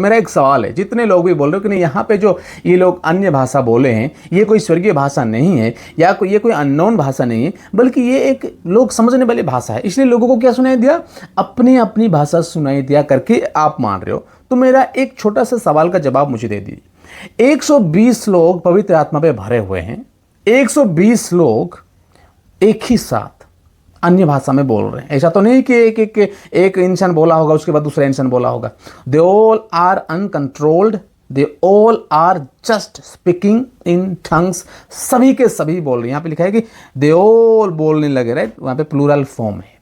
मेरा एक सवाल है, जितने लोग भी बोल रहे हो कि नहीं यहाँ पे जो ये लोग अन्य भाषा बोले हैं ये कोई स्वर्गीय भाषा नहीं है या ये कोई अननोन भाषा नहीं है, बल्कि ये एक लोग समझने वाली भाषा है, इसलिए लोगों को क्या सुनाई दिया, अपनी अपनी भाषा सुनाई दिया करके आप मान रहे हो। तो मेरा एक छोटा सा सवाल का जवाब मुझे दे दीजिए। 120 लोग पवित्र आत्मा पे भरे हुए हैं, 120 लोग एक ही साथ अन्य भाषा में बोल रहे हैं। ऐसा तो नहीं कि एक इंसान बोला होगा उसके बाद दूसरा इंसान बोला होगा। They all are uncontrolled, they all are just speaking in tongues. सभी के सभी बोल रहे हैं। यहाँ पे लिखा है कि दे ऑल बोलने लगे, राइट, वहाँ पे प्लूरल फॉर्म है,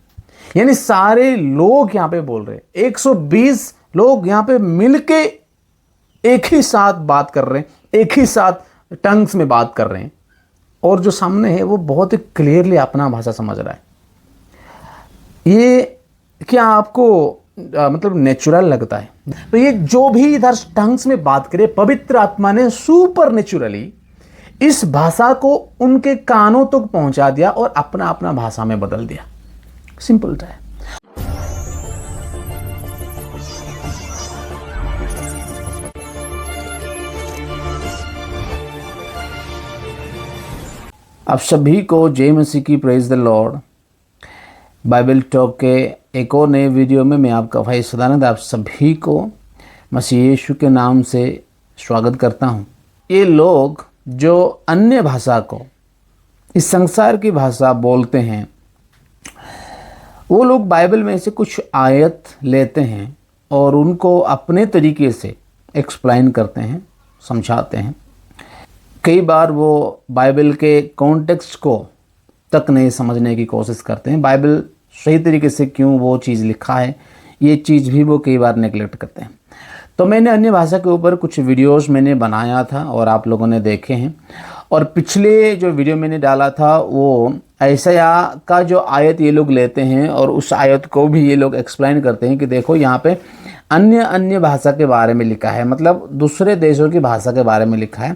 यानी सारे लोग यहाँ पे बोल रहे हैं। 120 लोग यहाँ पे मिलके एक ही साथ बात कर रहे हैं, एक ही साथ टंग्स में बात कर रहे हैं, और जो सामने है वो बहुत ही क्लियरली अपना भाषा समझ रहा है। ये क्या आपको मतलब नेचुरल लगता है? तो ये जो भी इधर टंग्स में बात करे, पवित्र आत्मा ने सुपर नेचुरली इस भाषा को उनके कानों तक पहुंचा दिया और अपना अपना भाषा में बदल दिया। सिंपल है। आप सभी को जय मसीह की, praise the Lord. Bible talk के एक और नए वीडियो में मैं आपका भाई सदानंद आप सभी को मसीह यीशु के नाम से स्वागत करता हूं। ये लोग जो अन्य भाषा को, इस संसार की भाषा बोलते हैं, वो लोग बाइबल में से कुछ आयत लेते हैं और उनको अपने तरीके से एक्सप्लेन करते हैं, समझाते हैं। कई बार वो बाइबल के कॉन्टेक्स्ट को तक नहीं समझने की कोशिश करते हैं। बाइबल सही तरीके से क्यों वो चीज़ लिखा है, ये चीज़ भी वो कई बार नेगलेक्ट करते हैं। तो मैंने अन्य भाषा के ऊपर कुछ वीडियोस मैंने बनाया था और आप लोगों ने देखे हैं। और पिछले जो वीडियो मैंने डाला था वो यशाया का जो आयत ये लोग लेते हैं और उस आयत को भी ये लोग एक्सप्लेन करते हैं कि देखो यहाँ पे अन्य भाषा के बारे में लिखा है, मतलब दूसरे देशों की भाषा के बारे में लिखा है।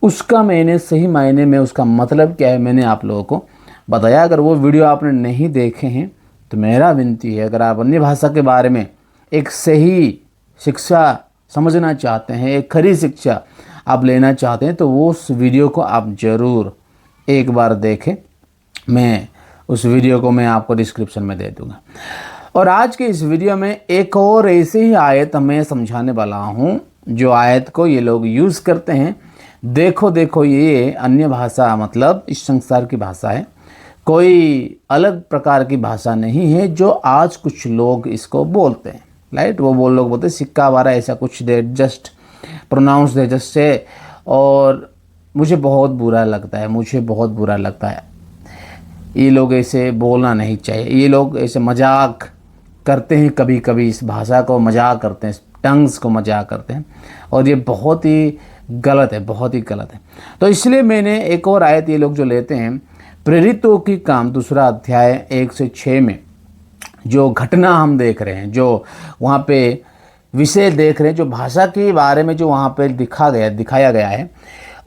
उसका मैंने सही मायने में उसका मतलब क्या है मैंने आप लोगों को बताया। अगर वो वीडियो आपने नहीं देखे हैं तो मेरा विनती है, अगर आप अन्य भाषा के बारे में एक सही शिक्षा समझना चाहते हैं, एक खरी शिक्षा आप लेना चाहते हैं, तो वो उस वीडियो को आप ज़रूर एक बार देखें। मैं उस वीडियो को मैं आपको डिस्क्रिप्शन में दे दूँगा। और आज के इस वीडियो में एक और ऐसी ही आयत मैं समझाने वाला हूँ, जो आयत को ये लोग यूज़ करते हैं। देखो ये अन्य भाषा मतलब इस संसार की भाषा है, कोई अलग प्रकार की भाषा नहीं है जो आज कुछ लोग इसको बोलते हैं, राइट। वो लोग बोलते हैं सिक्का वारा ऐसा कुछ, they just pronounce they just say. और मुझे बहुत बुरा लगता है, मुझे बहुत बुरा लगता है। ये लोग ऐसे बोलना नहीं चाहिए। ये लोग ऐसे मजाक करते हैं, कभी कभी इस भाषा को मजाक करते हैं, टंग्स को मजाक करते हैं, और ये बहुत ही गलत है, बहुत ही गलत है। तो इसलिए मैंने एक और आयत ये लोग जो लेते हैं, प्रेरितों की काम 2 अध्याय 1 से 6 में जो घटना हम देख रहे हैं, जो वहाँ पे विषय देख रहे हैं, जो भाषा के बारे में जो वहाँ पे दिखाया गया है,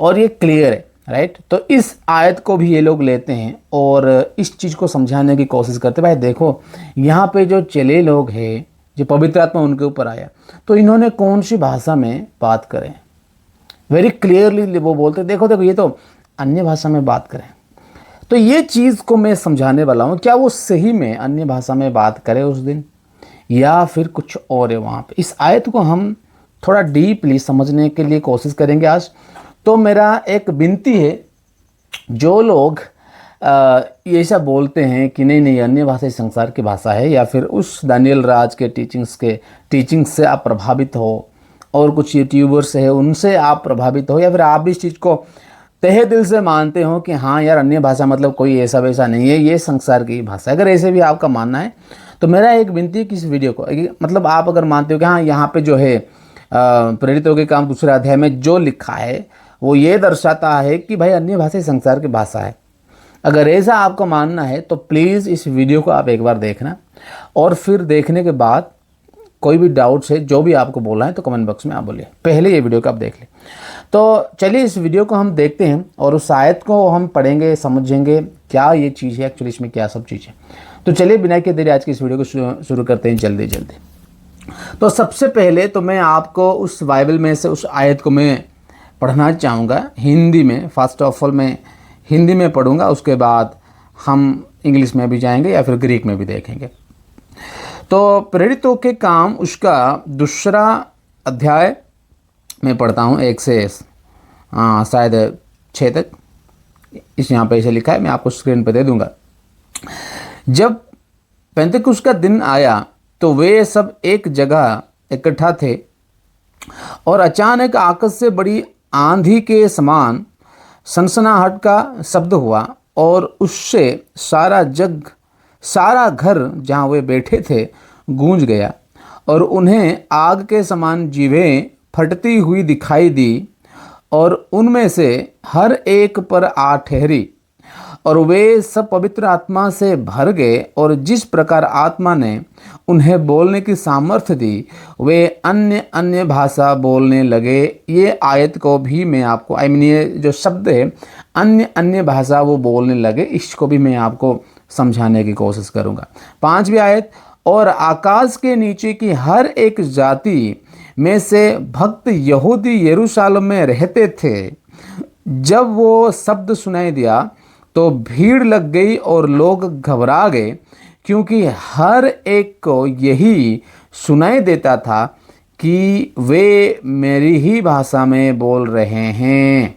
और ये क्लियर है, राइट। तो इस आयत को भी ये लोग लेते हैं और इस चीज़ को समझाने की कोशिश करते हैं। भाई देखो यहाँ पे जो चले लोग हैं, जो पवित्र आत्मा उनके ऊपर आया, तो इन्होंने कौन सी भाषा में बात करें, वेरी क्लियरली वो बोलते देखो ये तो अन्य भाषा में बात करें। तो ये चीज़ को मैं समझाने वाला हूँ, क्या वो सही में अन्य भाषा में बात करे उस दिन, या फिर कुछ और है वहाँ पे। इस आयत को हम थोड़ा डीपली समझने के लिए कोशिश करेंगे आज। तो मेरा एक विनती है, जो लोग ये ऐसा बोलते हैं कि नहीं अन्य भाषा इस संसार की भाषा है, या फिर उस दानियल राज के टीचिंग्स से आप प्रभावित हो, और कुछ यूट्यूबर्स है उनसे आप प्रभावित हो, या फिर आप भी इस चीज़ को तहे दिल से मानते हो कि हाँ यार अन्य भाषा मतलब कोई ऐसा वैसा नहीं है, ये संसार की भाषा है। अगर ऐसे भी आपका मानना है तो मेरा एक विनती है कि इस वीडियो को, मतलब आप अगर मानते हो कि हाँ यहाँ पे जो है प्रेरितों के काम 2 अध्याय में जो लिखा है वो ये दर्शाता है कि भाई अन्य भाषा संसार की भाषा है, अगर ऐसा आपको मानना है तो प्लीज़ इस वीडियो को आप एक बार देखना, और फिर देखने के बाद कोई भी डाउट्स है, जो भी आपको बोलना है, तो कमेंट बॉक्स में आप बोलिए। पहले ये वीडियो को आप देख लें। तो चलिए इस वीडियो को हम देखते हैं और उस आयत को हम पढ़ेंगे, समझेंगे क्या ये चीज़ है, एक्चुअली इसमें क्या सब चीज़ है। तो चलिए बिना के देरी आज की इस वीडियो को शुरू करते हैं जल्दी। तो सबसे पहले तो मैं आपको उस बाइबल में से उस आयत को मैं पढ़ना चाहूँगा हिंदी में। फर्स्ट ऑफ ऑल मैं हिंदी में पढ़ूँगा, उसके बाद हम इंग्लिश में भी जाएंगे या फिर ग्रीक में भी देखेंगे। तो प्रेरितों के काम उसका 2 अध्याय मैं पढ़ता हूँ, 1 से शायद 6 तक। इस यहाँ पे ऐसे लिखा है, मैं आपको स्क्रीन पे दे दूँगा। जब पेंतेकुस्त का दिन आया तो वे सब एक जगह इकट्ठा थे, और अचानक आकाश से बड़ी आंधी के समान सनसनाहट का शब्द हुआ, और उससे सारा घर जहाँ वे बैठे थे गूंज गया, और उन्हें आग के समान जीभें फटती हुई दिखाई दी, और उनमें से हर एक पर आ ठहरी, और वे सब पवित्र आत्मा से भर गए, और जिस प्रकार आत्मा ने उन्हें बोलने की सामर्थ्य दी वे अन्य अन्य भाषा बोलने लगे। ये आयत को भी मैं आपको ये जो शब्द है अन्य अन्य भाषा वो बोलने लगे, इसको भी मैं आपको समझाने की कोशिश करूँगा। 5वीं आयत, और आकाश के नीचे की हर एक जाति में से भक्त यहूदी यरूशलेम में रहते थे। जब वो शब्द सुनाई दिया तो भीड़ लग गई और लोग घबरा गए, क्योंकि हर एक को यही सुनाई देता था कि वे मेरी ही भाषा में बोल रहे हैं।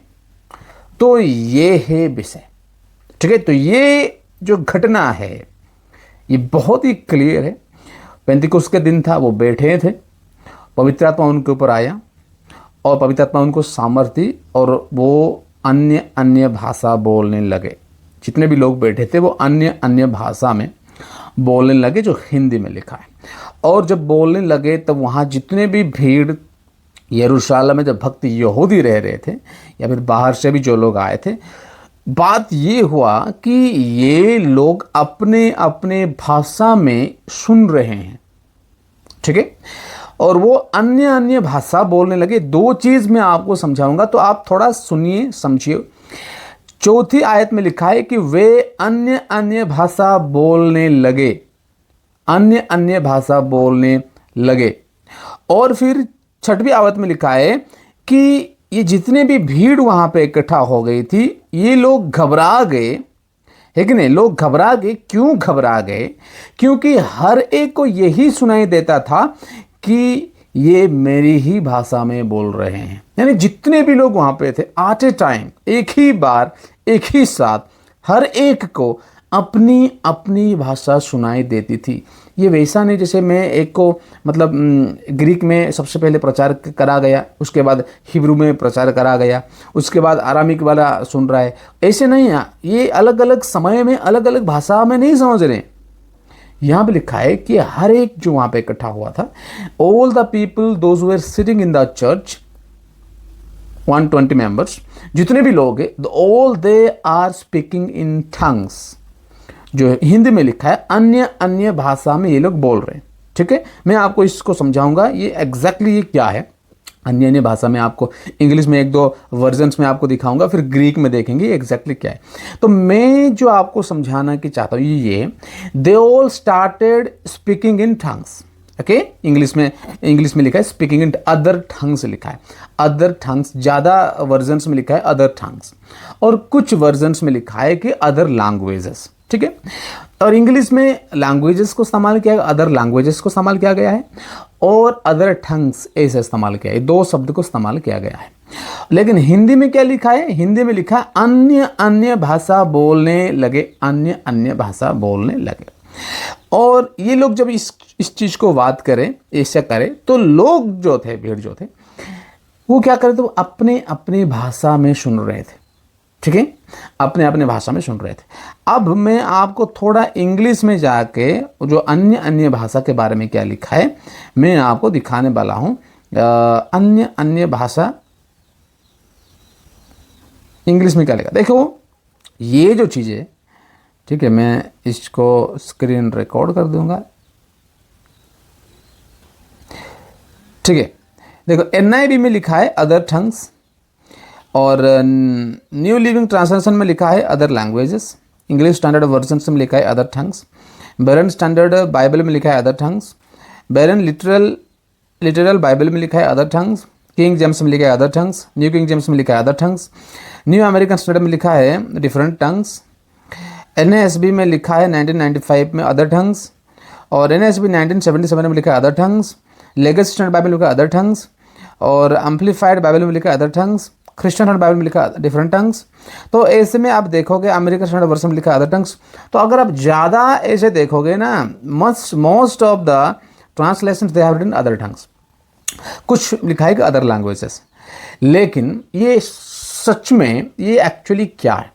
तो ये है विषय, ठीक है। तो ये जो घटना है ये बहुत ही क्लियर है। पेंतिकुस्त के दिन था, वो बैठे थे, पवित्र आत्मा उनके ऊपर आया, और पवित्र आत्मा उनको सामर्थ्य दी, और वो अन्य अन्य भाषा बोलने लगे। जितने भी लोग बैठे थे वो अन्य अन्य भाषा में बोलने लगे, जो हिंदी में लिखा है। और जब बोलने लगे तब वहाँ जितने भी भीड़ यरूशलेम में जब भक्त यहूदी रह रहे थे या फिर बाहर से भी जो लोग आए थे, बात ये हुआ कि ये लोग अपने अपने भाषा में सुन रहे हैं, ठीक है। और वो अन्य अन्य भाषा बोलने लगे। 2 चीज़ मैं आपको समझाऊंगा, तो आप थोड़ा सुनिए समझिए। 4थी आयत में लिखा है कि वे अन्य अन्य भाषा बोलने लगे, अन्य अन्य भाषा बोलने लगे। और फिर 6वीं आयत में लिखा है कि ये जितने भी भीड़ वहां पे इकट्ठा हो गई थी, ये लोग घबरा गए, है कि नहीं। लोग घबरा गए। क्यों घबरा गए? क्योंकि हर एक को यही सुनाई देता था कि ये मेरी ही भाषा में बोल रहे हैं। यानी जितने भी लोग वहां पे थे एट ए टाइम, एक ही बार एक ही साथ हर एक को अपनी अपनी भाषा सुनाई देती थी। ये वैसा नहीं जैसे मैं एक को मतलब ग्रीक में सबसे पहले प्रचार करा गया, उसके बाद हिब्रू में प्रचार करा गया, उसके बाद आरामिक वाला सुन रहा है, ऐसे नहीं है। ये अलग अलग समय में अलग अलग भाषा में नहीं समझ रहे। यहाँ पे लिखा है कि हर एक जो वहाँ पे इकट्ठा हुआ था, all the people those were sitting in the church, 120 members, जितने भी लोग हैं, all they are speaking in tongues. जो हिंदी में लिखा है अन्य अन्य भाषा में ये लोग बोल रहे हैं, ठीक है। मैं आपको इसको समझाऊंगा ये एग्जैक्टली ये क्या है। अन्य अन्य भाषा में आपको इंग्लिश में 1-2 वर्जन्स में आपको दिखाऊंगा, फिर ग्रीक में देखेंगे एग्जैक्टली क्या है। तो मैं जो आपको समझाना की चाहता हूँ ये, they all started speaking in tongues, okay. English में लिखा है स्पीकिंग इन अदर टंग्स लिखा है, अदर टंग्स। ज़्यादा वर्जन्स में लिखा है अदर टंग्स, और कुछ वर्जन्स में लिखा है कि अदर लैंग्वेजेस, ठीक है। और इंग्लिश में लैंग्वेजेस को इस्तेमाल किया गया, अदर लैंग्वेजेस को इस्तेमाल किया गया है, और अदर टंग्स ऐसे इस्तेमाल किया है। 2 शब्द को इस्तेमाल किया गया है। लेकिन हिंदी में क्या लिखा है? हिंदी में लिखा है अन्य अन्य भाषा बोलने लगे, अन्य अन्य भाषा बोलने लगे। और ये लोग जब इस चीज़ को बात करें, ऐसा करें, तो लोग जो थे, भीड़ जो थे, वो क्या करे, तो अपने अपनी भाषा में सुन रहे थे, ठीक है, अपने अपने भाषा में सुन रहे थे। अब मैं आपको थोड़ा इंग्लिश में जाके जो अन्य अन्य भाषा के बारे में क्या लिखा है मैं आपको दिखाने वाला हूँ। अन्य अन्य भाषा इंग्लिश में क्या लिखा, देखो ये जो चीज़ें, ठीक है, मैं इसको स्क्रीन रिकॉर्ड कर दूंगा, ठीक है। देखो NIV में लिखा है अदर टंग्स, और न्यू लिविंग ट्रांसलेशन में लिखा है other languages, English standard version में लिखा है other tongues, Beren standard Bible में लिखा है अदर टंग्स, बैरन लिटरल बाइबल में लिखा है अदर टंग्स, किंग जेम्स में लिखा है other tongues, new king James में लिखा है other tongues, new American standard में लिखा है डिफरेंट टंग्स, NASB में लिखा है 1995 में अदर टंग्स, और NASB 1977 में लिखा है other tongues, legacy standard Bible में लिखा है अदर टंग्स, और एम्पलीफाइड बाइबल में लिखा है other tongues, Christian standard Bible में लिखा है डिफरेंट टंग्स। तो ऐसे में आप देखोगे अमेरिकन स्टैंडर्ड वर्जन में लिखा है अदर टंग्स। तो अगर आप ज़्यादा ऐसे देखोगे ना, most of the translation they have written other tongues, कुछ लिखा है कि अदर लैंग्वेजेस। लेकिन ये सच में ये एक्चुअली क्या है?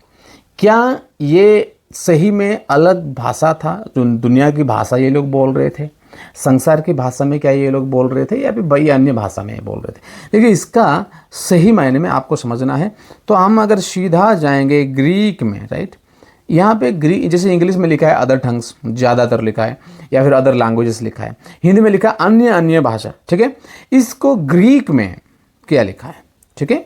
क्या ये सही में अलग भाषा था, जो दुनिया की भाषा ये लोग बोल रहे थे, संसार की भाषा में क्या ये लोग बोल रहे थे, या फिर भाई अन्य भाषा में बोल रहे थे? देखिए, इसका सही मायने में आपको समझना है तो हम अगर सीधा जाएंगे ग्रीक में, राइट, यहाँ पे ग्रीक, जैसे इंग्लिश में लिखा है अदर टंग्स, ज़्यादातर लिखा है, या फिर अदर लैंग्वेजेस लिखा है, हिंदी में लिखा है अन्य भाषा, ठीक है। इसको ग्रीक में क्या लिखा है, ठीक है,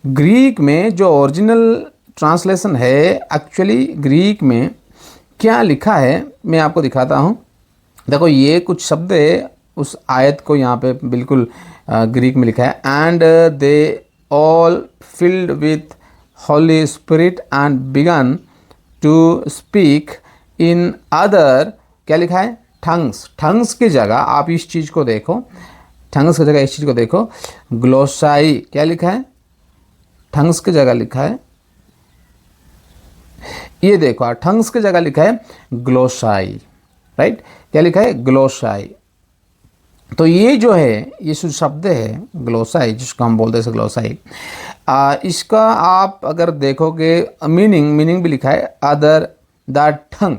ग्रीक में जो ओरिजिनल ट्रांसलेशन है, एक्चुअली ग्रीक में क्या लिखा है मैं आपको दिखाता हूँ। देखो, ये कुछ शब्द है, उस आयत को यहाँ पे बिल्कुल ग्रीक में लिखा है, and they all filled with holy spirit and began to speak in other, क्या लिखा है, टंग्स। टंग्स की जगह आप इस चीज़ को देखो, टंग्स की जगह इस चीज़ को देखो, ग्लोसाई, क्या लिखा है, टंग्स की जगह लिखा है, ये देखो, टंग्स की जगह लिखा है ग्लोसाई, राइट, क्या लिखा है, ग्लोसाई। तो ये जो है, ये जो शब्द है ग्लोसाई, जिसको हम बोलते हैं ग्लोसाई, इसका आप अगर देखोगे मीनिंग भी लिखा है other the tongue.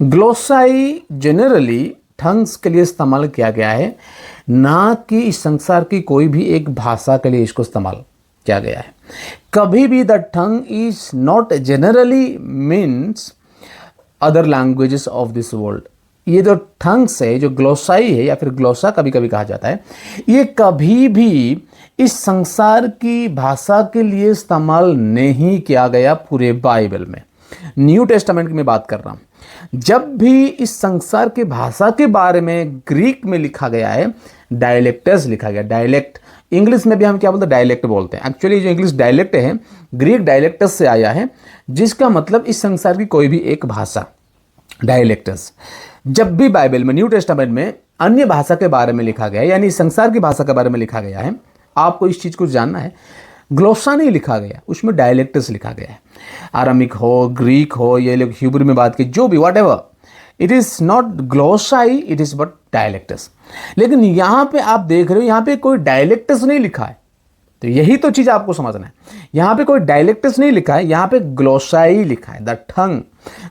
Glossai generally tongues के लिए इस्तेमाल किया गया है, ना कि इस संसार की कोई भी एक भाषा के लिए इसको इस्तेमाल किया गया है। कभी भी the tongue is not generally means other languages of this world. ये जो टंग्स है, जो ग्लोसाई है या फिर ग्लोसा कभी कभी कहा जाता है, ये कभी भी इस संसार की भाषा के लिए इस्तेमाल नहीं किया गया पूरे बाइबल में। न्यू टेस्टामेंट की मैं बात कर रहा हूँ। जब भी इस संसार की भाषा के बारे में ग्रीक में लिखा गया है, डायलेक्टस लिखा गया, डायलेक्ट, इंग्लिश में भी हम क्या बोलते हैं, डायलेक्ट बोलते हैं। एक्चुअली जो इंग्लिश डायलेक्ट है, ग्रीक डायलेक्टस से आया है, जिसका मतलब इस संसार की कोई भी एक भाषा, डायलेक्टस। जब भी बाइबल में, न्यू टेस्टामेंट में अन्य भाषा के बारे में लिखा गया है, यानी संसार की भाषा के बारे में लिखा गया है, आपको इस चीज़ को जानना है, ग्लोसा नहीं लिखा गया, उसमें डायलेक्टस लिखा गया है। आरामिक हो, ग्रीक हो, ये लोग हिब्रू में बात की, जो भी whatever, it is not glossai, it is but dialects. लेकिन यहाँ पे आप देख रहे हो, यहाँ पे कोई डायलेक्टस नहीं लिखा है। तो यही तो चीज़ आपको समझना है, यहाँ पे कोई डायलेक्टस नहीं लिखा है, यहाँ पे ग्लोसाई लिखा है, the tongue.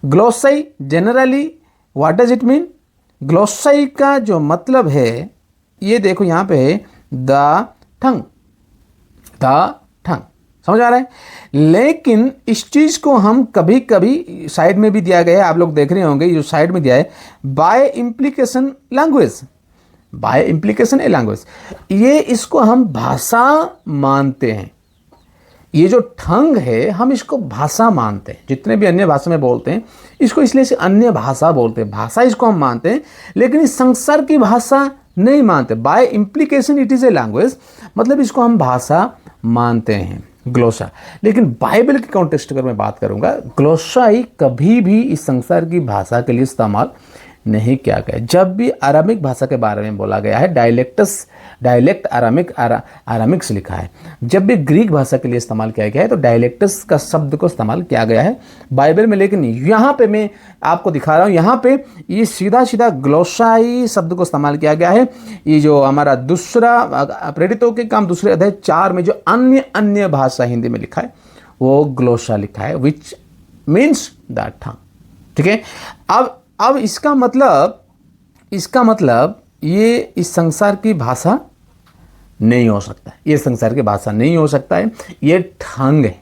Glossai generally what does it mean? Glossai का जो मतलब है, ये देखो यहाँ पे है द टंग, समझ आ रहा है। लेकिन इस चीज़ को हम कभी कभी साइड में भी दिया गया है, आप लोग देख रहे होंगे, जो साइड में दिया है by implication language, by implication a language, ये इसको हम भाषा मानते हैं। ये जो टंग है, हम इसको भाषा मानते हैं। जितने भी अन्य भाषा में बोलते हैं इसको इसलिए से अन्य भाषा बोलते हैं, भाषा इसको हम मानते हैं, लेकिन इस संसार की भाषा नहीं मानते। By implication it is a language, मतलब इसको हम भाषा मानते हैं, ग्लोसा। लेकिन बाइबल के कॉन्टेक्स्ट अगर मैं बात करूंगा, ग्लोसाई कभी भी इस संसार की भाषा के लिए इस्तेमाल नहीं किया गया। जब भी आरामिक भाषा के बारे में बोला गया है, डायलेक्ट आरामिक्स लिखा है। जब भी ग्रीक भाषा के लिए इस्तेमाल किया गया है तो डायलेक्टस का शब्द को इस्तेमाल किया गया है बाइबल में। लेकिन यहाँ पे मैं आपको दिखा रहा हूँ, यहाँ पे ये सीधा ग्लोसाई शब्द को इस्तेमाल किया गया है। ये जो हमारा दूसरा प्रेरितों के काम दूसरे अध्याय 4 में जो अन्य भाषा हिंदी में लिखा है वो ग्लोसा लिखा है, विच मीन्स दैट टंग। ठीक है, अब इसका मतलब ये इस संसार की भाषा नहीं हो सकता है, ये संसार की भाषा नहीं हो सकता है, ये टंग है,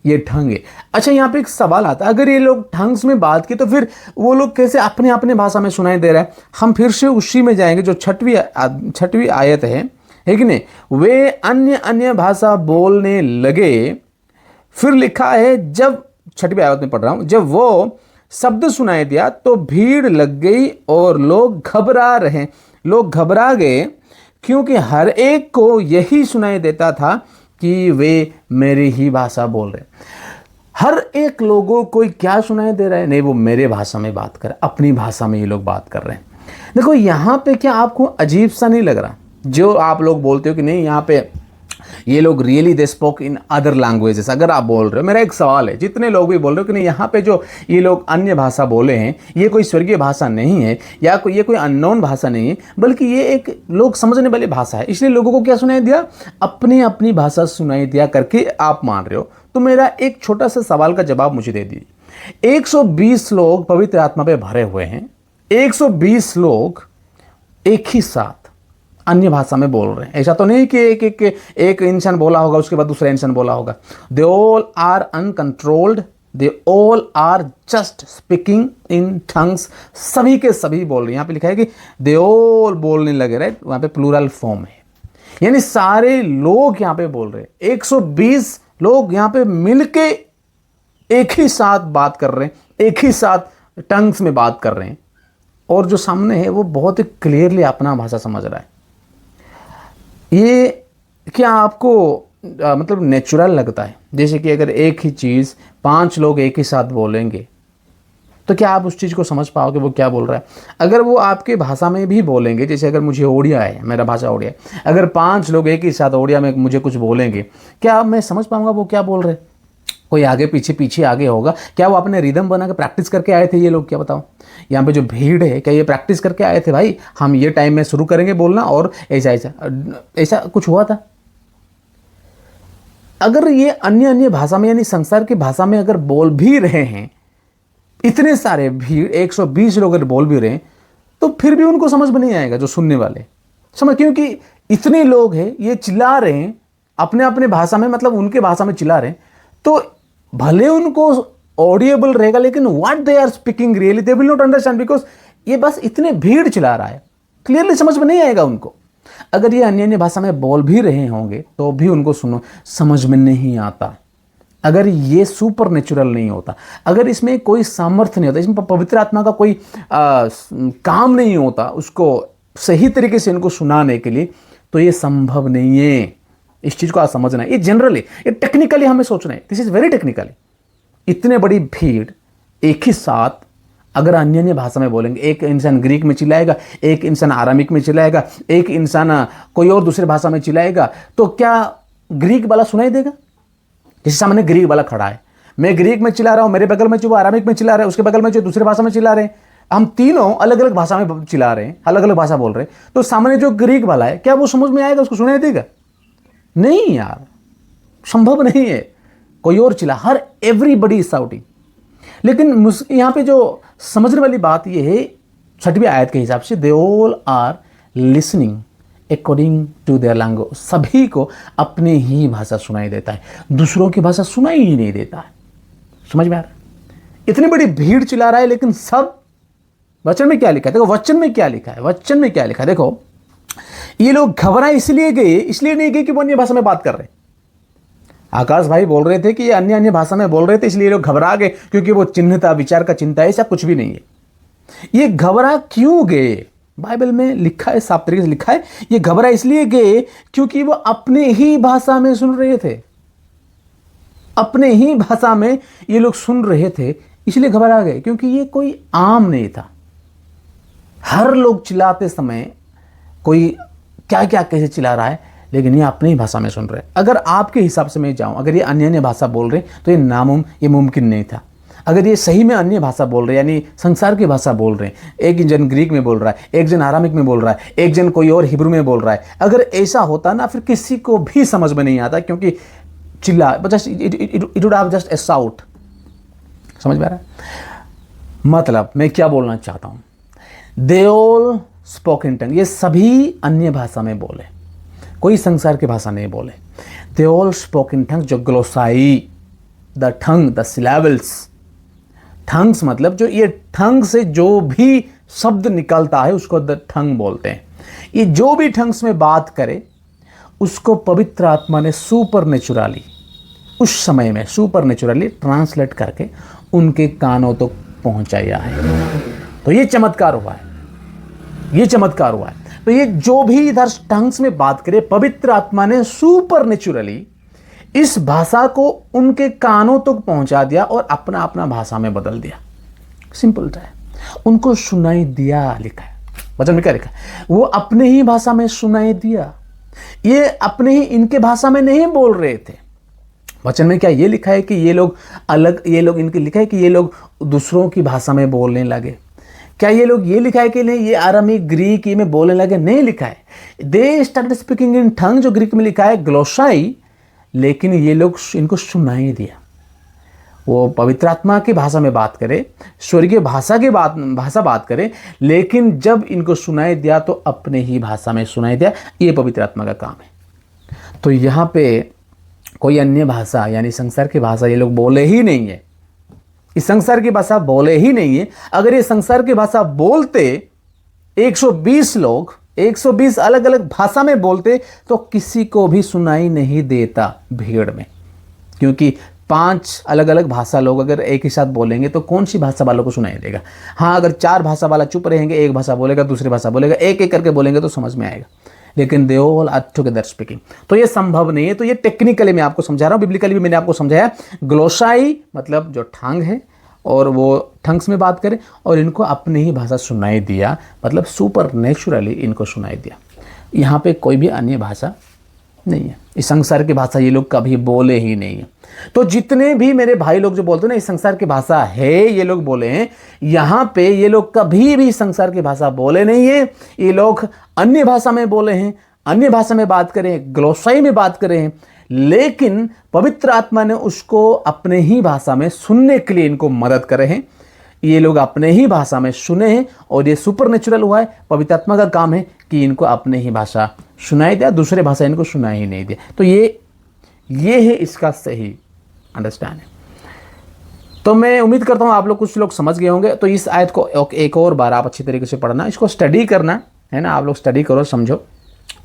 ये टंग है। अच्छा, यहाँ पे एक सवाल आता है, अगर ये लोग टंग्स में बात की तो फिर वो लोग कैसे अपने भाषा में सुनाई दे रहा है? हम फिर से उसी में जाएंगे जो छठवीं आयत है कि नहीं, वे अन्य भाषा बोलने लगे। फिर लिखा है, जब 6वीं आयत में पढ़ रहा हूँ, जब वो शब्द सुनाई दिया तो भीड़ लग गई और लोग घबरा गए, क्योंकि हर एक को यही सुनाई देता था कि वे मेरी ही भाषा बोल रहे। हर एक लोगों को क्या सुनाई दे रहा है? नहीं, वो मेरे भाषा में बात कर रहे, अपनी भाषा में ये लोग बात कर रहे हैं। देखो यहाँ पे क्या आपको अजीब सा नहीं लग रहा? जो आप लोग बोलते हो कि नहीं यहाँ पे ये लोग really they spoke in other languages, अगर आप बोल रहे हो, मेरा एक सवाल है, जितने लोग भी बोल रहे हो कि नहीं यहाँ पे जो ये लोग अन्य भाषा बोले हैं ये कोई स्वर्गीय भाषा नहीं है या ये कोई अननोन भाषा नहीं है, बल्कि ये एक लोग समझने वाली भाषा है, इसलिए लोगों को क्या सुनाई दिया? अपनी अपनी भाषा सुनाई दिया करके आप मान रहे हो। तो मेरा एक छोटा सा सवाल का जवाब मुझे दे दीजिए। 120 लोग पवित्र आत्मा पे भरे हुए हैं, 120 लोग एक ही साथ अन्य भाषा में बोल रहे हैं। ऐसा तो नहीं कि एक इंसान बोला होगा उसके बाद दूसरा इंसान बोला होगा। They all are uncontrolled, they all are just speaking in tongues. सभी के सभी बोल रहे हैं। यहाँ पे लिखा है कि दे ऑल बोलने लगे, राइट? वहाँ पे प्लूरल फॉर्म है, यानी सारे लोग यहाँ पे बोल रहे हैं। 120 लोग यहाँ पे मिलके एक ही साथ बात कर रहे हैं, एक ही साथ टंग्स में बात कर रहे हैं, और जो सामने है वो बहुत ही क्लियरली अपना भाषा समझ रहा है। ये क्या आपको मतलब नेचुरल लगता है? जैसे कि अगर एक ही चीज़ 5 लोग एक ही साथ बोलेंगे तो क्या आप उस चीज़ को समझ पाओगे वो क्या बोल रहा है? अगर वो आपके भाषा में भी बोलेंगे, जैसे अगर मुझे ओडिया है, मेरा भाषा ओडिया है, अगर 5 लोग एक ही साथ ओडिया में मुझे कुछ बोलेंगे, क्या मैं समझ पाऊंगा वो क्या बोल रहे हैं? कोई आगे पीछे आगे होगा। क्या वो अपने रिदम बना के प्रैक्टिस करके आए थे ये लोग? क्या बताओ, यहाँ पे जो भीड़ है क्या ये प्रैक्टिस करके आए थे? भाई हम ये टाइम में शुरू करेंगे बोलना और ऐसा कुछ हुआ था? अगर ये अन्य भाषा में यानी संसार की भाषा में अगर बोल भी रहे हैं, इतने सारे भीड़ 120 लोग अगर बोल भी रहे हैं, तो फिर भी उनको समझ में नहीं आएगा जो सुनने वाले समझ, क्योंकि इतने लोग हैं, ये चिल्ला रहे हैं अपने अपने भाषा में, मतलब उनके भाषा में चिल्ला रहे हैं, तो भले उनको ऑडिएबल रहेगा, लेकिन what they are speaking really they will not understand, because ये बस इतने भीड़ चिल्ला रहा है, क्लियरली समझ में नहीं आएगा उनको। अगर ये अन्य भाषा में बोल भी रहे होंगे तो भी उनको समझ में नहीं आता। अगर ये सुपर नेचुरल नहीं होता, अगर इसमें कोई सामर्थ्य नहीं होता, इसमें पवित्र आत्मा का कोई काम नहीं होता उसको सही तरीके से इनको सुनाने के लिए, तो ये संभव नहीं है। इस चीज़ को आप समझना है। ये जनरली, ये टेक्निकली हमें सोचना है। This is very technically. इतने बड़ी भीड़ एक ही साथ अगर अन्य भाषा में बोलेंगे, एक इंसान ग्रीक में चिल्लाएगा, एक इंसान आरामिक में चिल्लाएगा, एक इंसान कोई और दूसरी भाषा में चिल्लाएगा, तो क्या ग्रीक वाला सुनाई देगा? जैसे सामने ग्रीक वाला खड़ा है, मैं ग्रीक में चिल्ला रहा हूँ, मेरे बगल में जो आरामिक में चिल्ला रहे हैं, उसके बगल में जो दूसरी भाषा में चिल्ला रहे हैं, हम तीनों अलग अलग भाषा में चिल्ला रहे हैं, अलग अलग भाषा बोल रहे हैं, तो सामने जो ग्रीक वाला है क्या वो समझ में आएगा? उसको सुनाई देगा? नहीं यार, संभव नहीं है। कोई और चिल्ला, हर एवरीबडी इज शाउटिंग। लेकिन यहाँ पे जो समझने वाली बात ये है 6वीं आयत के हिसाब से, they all are listening according to their language. सभी को अपने ही भाषा सुनाई देता है, दूसरों की भाषा सुनाई ही नहीं देता है। समझ में आ रहा है? इतनी बड़ी भीड़ चिल्ला रहा है, लेकिन सब वचन में क्या लिखा है? देखो वचन में क्या लिखा है, वचन में क्या लिखा है। देखो ये लोग घबराए इसलिए नहीं गए कि वो अन्य भाषा में बात कर रहे हैं। आकाश भाई बोल रहे थे कि ये अन्य भाषा में बोल रहे थे इसलिए लोग घबरा गए, क्योंकि वो चिन्ह था, विचार का चिंता है, ऐसा कुछ भी नहीं है। ये घबरा क्यों गए? बाइबल में लिखा है, साफ तरीके से लिखा है, ये घबरा इसलिए गए क्योंकि वो अपने ही भाषा में सुन रहे थे। अपने ही भाषा में ये लोग सुन रहे थे, इसलिए घबरा गए, क्योंकि ये कोई आम नहीं था। हर लोग चिल्लाते समय कोई क्या क्या कैसे चिल्ला रहा है, लेकिन ये अपनी भाषा में सुन रहे हैं। अगर आपके हिसाब से मैं जाऊं, अगर ये अन्य भाषा बोल रहे तो ये मुमकिन नहीं था। अगर ये सही में अन्य भाषा बोल रहे, यानी संसार की भाषा बोल रहे हैं, एक जन ग्रीक में बोल रहा है, एक जन आरामिक में बोल रहा है, एक जन कोई और हिब्रू में बोल रहा है, अगर ऐसा होता ना, फिर किसी को भी समझ में नहीं आता, क्योंकि चिल्ला just it would have just a shout. समझ में आ रहा है? मतलब मैं क्या बोलना चाहता हूं, दे ऑल स्पोक इन टंग। ये सभी अन्य भाषा में बोले, कोई संसार की भाषा नहीं बोले। They all spoke in tongue, जो glossai, the tongue, the syllables. Tongues मतलब जो ये टंग से जो भी शब्द निकलता है उसको द टंग बोलते हैं। ये जो भी टंग्स में बात करे उसको पवित्र आत्मा ने सुपर नेचुरली, उस समय में सुपर नेचुरली ट्रांसलेट करके उनके कानों तो पहुंचाया है। तो ये चमत्कार हुआ है, ये चमत्कार हुआ है। तो ये जो भी इधर टंग्स में बात करे, पवित्र आत्मा ने सुपरनेचुरली इस भाषा को उनके कानों तक पहुंचा दिया और अपना अपना भाषा में बदल दिया। सिंपल सा है, उनको सुनाई दिया लिखा है, वचन में क्या लिखा है, वो अपने ही भाषा में सुनाई दिया। ये अपने ही इनके भाषा में नहीं बोल रहे थे। वचन में क्या ये लिखा है कि ये लोग अलग, ये लोग इनके लिखा है कि ये लोग दूसरों की भाषा में बोलने लगे। क्या ये लोग ये लिखा है कि नहीं ये आरामिक ग्रीक में बोलने लगे? नहीं लिखा है। They started speaking in tongue, जो ग्रीक में लिखा है ग्लोसाई, लेकिन ये लोग इनको सुनाई दिया। वो पवित्र आत्मा की भाषा में बात करे, स्वर्गीय भाषा बात करे, लेकिन जब इनको सुनाई दिया तो अपने ही भाषा में सुनाई दिया। ये पवित्र आत्मा का काम है। तो यहाँ पे कोई अन्य भाषा यानी संसार की भाषा ये लोग बोले ही नहीं है। इस संसार की भाषा बोले ही नहीं है। अगर ये संसार की भाषा बोलते, 120 लोग 120 अलग अलग भाषा में बोलते तो किसी को भी सुनाई नहीं देता भीड़ में, क्योंकि 5 अलग अलग भाषा लोग अगर एक ही साथ बोलेंगे तो कौन सी भाषा वालों को सुनाई देगा। हाँ, अगर 4 भाषा वाला चुप रहेंगे, एक भाषा बोलेगा, दूसरी भाषा बोलेगा, एक एक करके बोलेंगे तो समझ में आएगा, लेकिन they all are together speaking, तो ये संभव नहीं है। तो ये टेक्निकली मैं आपको समझा रहा हूँ, बिब्लिकली भी मैंने आपको समझाया। ग्लोसाई मतलब जो ठांग है और वो ठंग्स में बात करे और इनको अपनी ही भाषा सुनाई दिया, मतलब सुपर नेचुरली इनको सुनाई दिया। यहाँ पे कोई भी अन्य भाषा नहीं है। इस संसार की भाषा ये लोग कभी बोले ही नहीं है। तो जितने भी मेरे भाई लोग जो बोलते हैं ना इस संसार की भाषा है ये लोग बोले हैं, यहाँ पे ये लोग कभी भी संसार की भाषा बोले नहीं है। ये लोग अन्य भाषा में बोले हैं, अन्य भाषा में बात करें, ग्लोसाई में बात करें, लेकिन पवित्र आत्मा ने उसको अपने ही भाषा में सुनने के लिए इनको मदद करे हैं। ये लोग अपने ही भाषा में सुने हैं और ये सुपरनेचुरल हुआ है। पवित्र आत्मा का काम है कि इनको अपने ही भाषा सुनाई दिया, दूसरे भाषा इनको सुनाई ही नहीं दिया। तो ये है इसका सही अंडरस्टैंड है। तो मैं उम्मीद करता हूँ आप लोग कुछ लोग समझ गए होंगे। तो इस आयत को एक और बार आप अच्छी तरीके से पढ़ना, इसको स्टडी करना है ना। आप लोग स्टडी करो, समझो।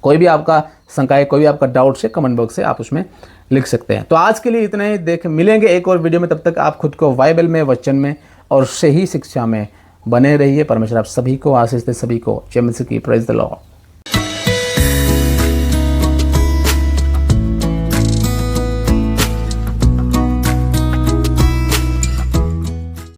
कोई भी आपका शंका है, कोई भी आपका डाउट से कमेंट बॉक्स से आप उसमें लिख सकते हैं। तो आज के लिए इतना ही। मिलेंगे एक और वीडियो में। तब तक आप खुद को बाइबल में, वचन में और सही शिक्षा में बने रहिए। परमेश्वर आप सभी को आशीष दे, सभी को जय मसीह की। Praise the Lord.